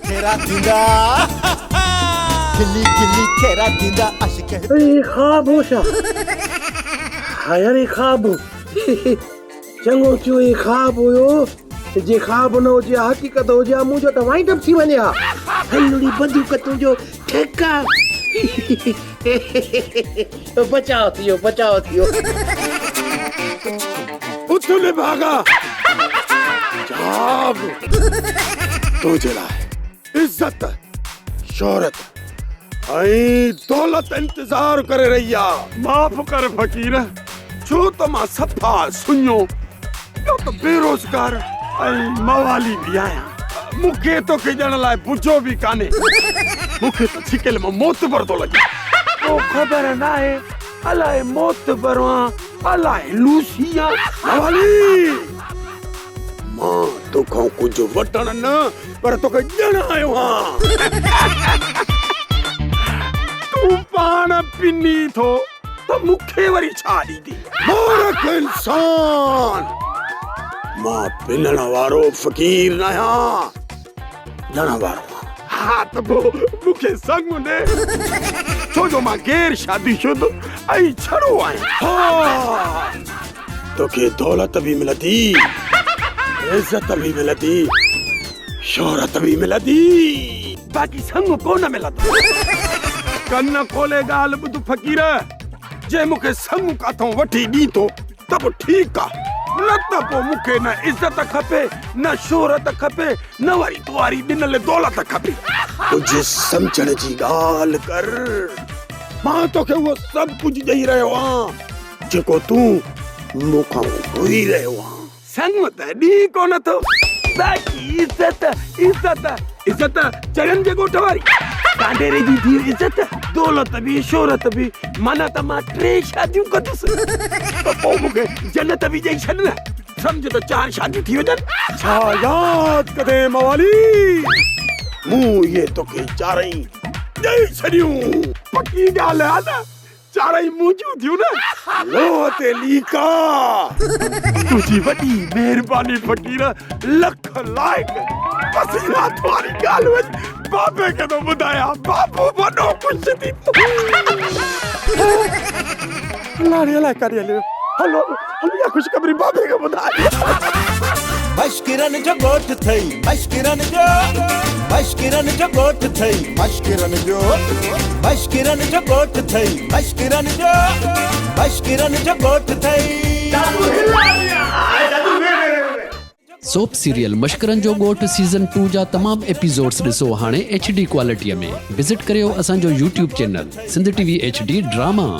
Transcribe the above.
खेरा दींदा खिली खेरा दींदा अशक ख़्वाब हो छा हा यार ख़्वाब चङो थियो ख़्वाब हुयो जे ख़्वाब न हुजे हक़ीक़त हुजे मुंहिंजो त वाइंड अप थी वञे हा हलड़ी बंदूक तुंहिंजो ठेका बचाव थियो उथले भागा जाब तुझे लाइ इज्जत शोहरत ऐं दौलत इंतजार करे रही आ माफ़ कर फ़कीर छो त मां सफ़ा सुञो ॿियो त बेरोज़गार ऐं मवाली बि आहियां मूंखे तोखे ॾियण लाइ बुझो बि कान्हे मूंखे त छिकेल मां मोतबर थो लॻे पोइ ख़बर नाहे अलाए मोतबर आं अलाए लूसी आं मवाली मां तोखां कुझु वठण न पर तोखे ॾियण आयो आहियां तूं पाण पिनी थो त मूंखे वरी छा ॾींदी मूर्ख इंसान मां पिनण वारो फ़कीर न आहियां ॾियण वारो हा त पोइ मूंखे संग ॾे छो जो मां गैर शादीशुदा ऐं छड़ो आहियां हा तोखे दौलत बि मिलंदी इज्जत भी मिलती शोहरत भी मिलती बाकी संग कोन मिलंदो कन खोले ॻाल्हि ॿुध फ़कीर जे मूंखे संग काथों वठी ॾींदो त पोइ ठीकु आहे न त पोइ मूंखे न इज्जत खपे न शोहरत खपे न वरी तुआरी ॾिनल दौलत खपे कुझु सम्झण जी ॻाल्हि कर मां तोखे उहो सभु कुझु ॾेई रहियो आहियां जेको तूं मूंखां घुरी रहियो आहीं संग त ॾी कोन थो बाक़ी इज्जत चरन जे ॻोठ वारी कांडेरे जी थी इज्जत दौलत बि शोहरत बि माना त मां 3 शादियूं कंदुसि त पोइ मूंखे जन्नत बि ॾेई छॾ न सम्झ त 4 शादियूं थी वञनि छा यादि कदे मवाली मूं इहे तोखे 4 ॾेई छॾियूं पकी ॻाल्हि आहे न 4 मुंहिंजूं थियूं न लोह ते लीका तुझी वॾी महिरबानी फ़कीर लख लाइक बस इहा तुम्हारी ॻाल्हि वञ बाबे खे थो ॿुधायां बाबू वॾो ख़ुशि थी लाड़ी अलाए काॾे हलियो हलो इहा ख़ुशख़बरी बाबे खे ॿुधाए मश्किरन जो ॻोठ थई मश्किरन जो ॻोठ थई मश्किरन जो ॻोठ थई मश्किरन जो ॻोठ थई सोप सीरियल मश्करन जो ॻोठ सीज़न 2 जा तमाम एपिसोड्स ॾिसो हाणे HD क्वालिटीअ में विज़िट करियो असांजो YouTube channel Sindh TV HD drama.